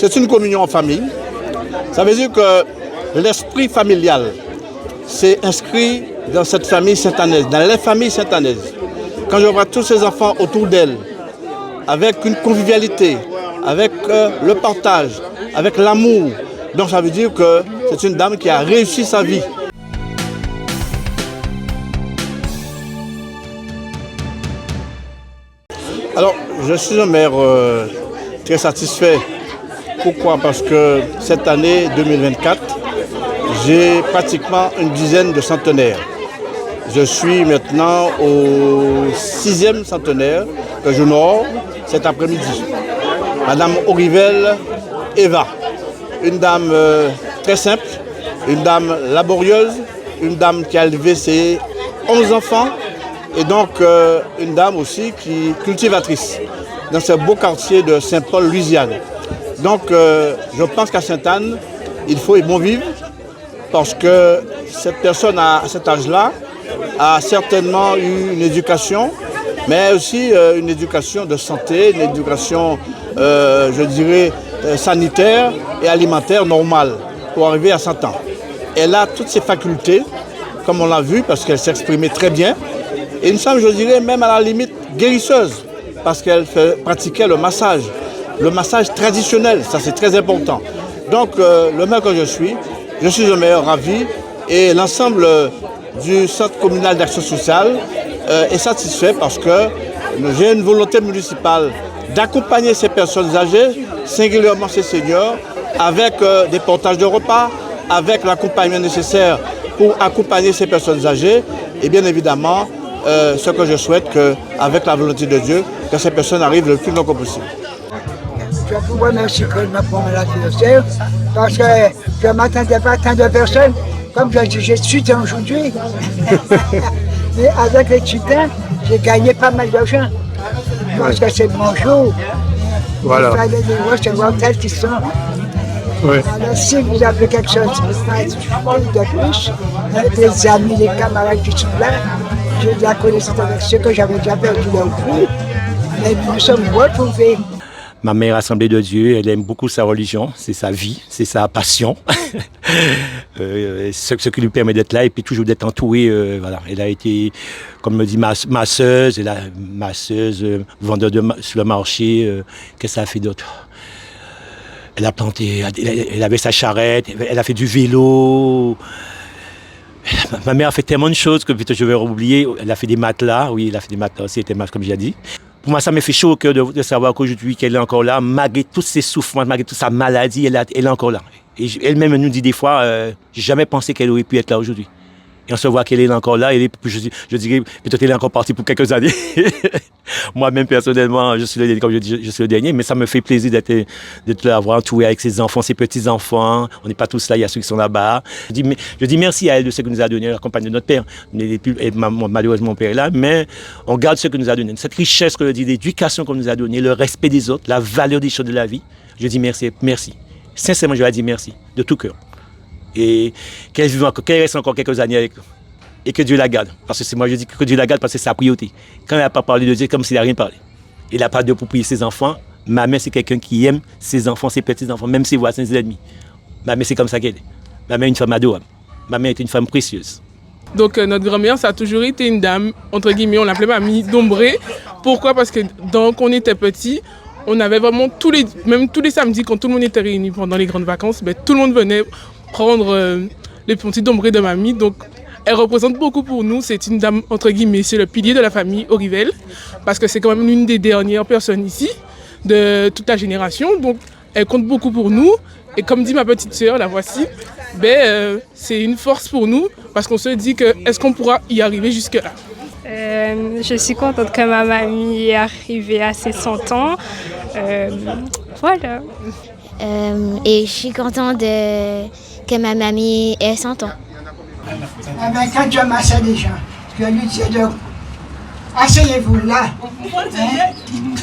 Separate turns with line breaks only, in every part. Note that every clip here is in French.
c'est une communion en famille. Ça veut dire que l'esprit familial s'est inscrit dans cette famille saint-anaise, dans les familles saint-anaises. Quand je vois tous ces enfants autour d'elle, avec une convivialité, avec le partage, avec l'amour, donc ça veut dire que c'est une dame qui a réussi sa vie. Alors, je suis un maire très satisfait. Pourquoi? Parce que cette année 2024, j'ai pratiquement une dizaine de centenaires. Je suis maintenant au 6e centenaire que j'honore cet après-midi. Madame Aurivel Eva, une dame très simple, une dame laborieuse, une dame qui a élevé ses 11 enfants et donc une dame aussi qui est cultivatrice dans ce beau quartier de Saint-Paul, Louisiane. Donc je pense qu'à Sainte-Anne, il faut y bon vivre parce que cette personne à cet âge-là a certainement eu une éducation, mais aussi une éducation de santé, une éducation, je dirais, sanitaire et alimentaire normale pour arriver à 100 ans. Elle a toutes ses facultés, comme on l'a vu, parce qu'elle s'exprimait très bien. Et une femme, je dirais, même à la limite guérisseuse, parce qu'elle pratiquait le massage traditionnel, ça c'est très important. Donc le maire que je suis un maire ravi et l'ensemble du centre communal d'action sociale est satisfait parce que j'ai une volonté municipale d'accompagner ces personnes âgées, singulièrement ces seniors, avec des portages de repas, avec l'accompagnement nécessaire pour accompagner ces personnes âgées et bien évidemment ce que je souhaite qu'avec la volonté de Dieu, que ces personnes arrivent le plus longtemps possible.
Je vous remercie pour la financière parce que je ne m'attendais pas à tant de personnes. Comme je suis aujourd'hui, mais avec les titans, j'ai gagné pas mal d'argent. Parce que c'est mon jour.
Voilà.
Il fallait des recevoir tels qu'ils sont.
Oui.
Alors si vous avez quelque chose de plus, des amis, des camarades qui sont là, j'ai de la connaissance avec ceux que j'avais déjà perdu leur vie. Mais nous sommes retrouvés.
Ma mère, Assemblée de Dieu, elle aime beaucoup sa religion, c'est sa vie, c'est sa passion. Ce qui lui permet d'être là et puis toujours d'être entourée. Voilà. Elle a été, comme me dit masseuse, vendeur sur le marché. Qu'est-ce que ça a fait d'autre? Elle a planté, elle avait sa charrette, elle a fait du vélo. Ma mère a fait tellement de choses que je vais oublier. Elle a fait des matelas, oui, elle a fait des matelas aussi, comme j'ai dit. Pour moi, ça me fait chaud au cœur de savoir qu'aujourd'hui, qu'elle est encore là, malgré toutes ses souffrances, malgré toute sa maladie, elle est encore là. Et elle-même nous dit des fois, j'ai jamais pensé qu'elle aurait pu être là aujourd'hui. Et on se voit qu'elle est encore là, je dirais, peut-être qu'elle est encore partie pour quelques années. Moi-même, personnellement, je suis le dernier, comme je dis, je suis le dernier, mais ça me fait plaisir d'être là, avoir entouré avec ses enfants, ses petits-enfants. On n'est pas tous là, il y a ceux qui sont là-bas. Je dis merci à elle de ce qu'elle nous a donné, la compagnie de notre père. Malheureusement, mon père est là, mais on garde ce que nous a donné. Cette richesse, l'éducation qu'on nous a donnée, le respect des autres, la valeur des choses de la vie. Je dis merci, merci. Sincèrement, je lui dis merci, de tout cœur. Et qu'elle reste encore quelques années avec nous. Et que Dieu la garde. Parce que moi je dis que Dieu la garde parce que c'est sa priorité. Quand elle n'a pas parlé de Dieu, comme s'il n'a rien parlé. Il n'a pas de pour prier ses enfants. Ma mère, c'est quelqu'un qui aime ses enfants, ses petits-enfants, même ses voisins, ses ennemis. Ma mère, c'est comme ça qu'elle est. Ma mère est une femme adorable. Ma mère est une femme précieuse.
Donc notre grand-mère, ça a toujours été une dame, entre guillemets, on l'appelait Mamie Dombré. Pourquoi? Parce que quand on était petit, on avait vraiment tous les samedis, quand tout le monde était réuni pendant les grandes vacances, tout le monde venait prendre les petits dombrés de mamie. Donc, elle représente beaucoup pour nous. C'est une dame, entre guillemets, c'est le pilier de la famille Aurivel, parce que c'est quand même l'une des dernières personnes ici, de toute la génération. Donc, elle compte beaucoup pour nous. Et comme dit ma petite sœur, la voici, c'est une force pour nous, parce qu'on se dit que est-ce qu'on pourra y arriver jusque-là?
Je suis contente que ma mamie est arrivée à ses 100 ans. Voilà.
Et je suis contente que ma mamie ait 100 ans.
Quand je massais les gens, je lui disais asseyez-vous là.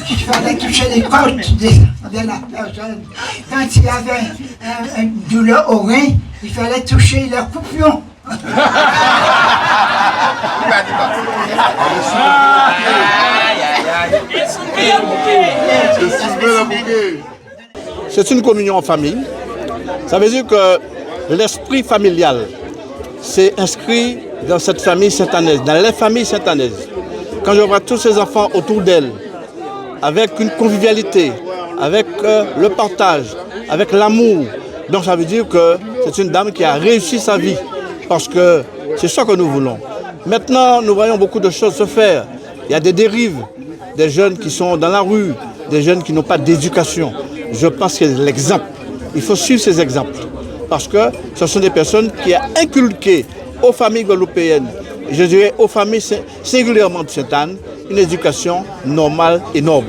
Il fallait toucher les côtes de la personne. Quand il y avait une douleur au rein, il fallait toucher le coupion.
c'est une communion en famille. Ça veut dire que l'esprit familial s'est inscrit dans cette famille saint-anaise, dans les familles saint-anaises. Quand je vois tous ces enfants autour d'elle, avec une convivialité, avec le partage, avec l'amour, donc ça veut dire que c'est une dame qui a réussi sa vie, parce que c'est ça que nous voulons. Maintenant, nous voyons beaucoup de choses se faire. Il y a des dérives, des jeunes qui sont dans la rue, des jeunes qui n'ont pas d'éducation. Je pense que c'est l'exemple. Il faut suivre ces exemples, parce que ce sont des personnes qui ont inculqué aux familles guadeloupéennes, je dirais aux familles singulièrement de Sainte-Anne, une éducation normale et noble.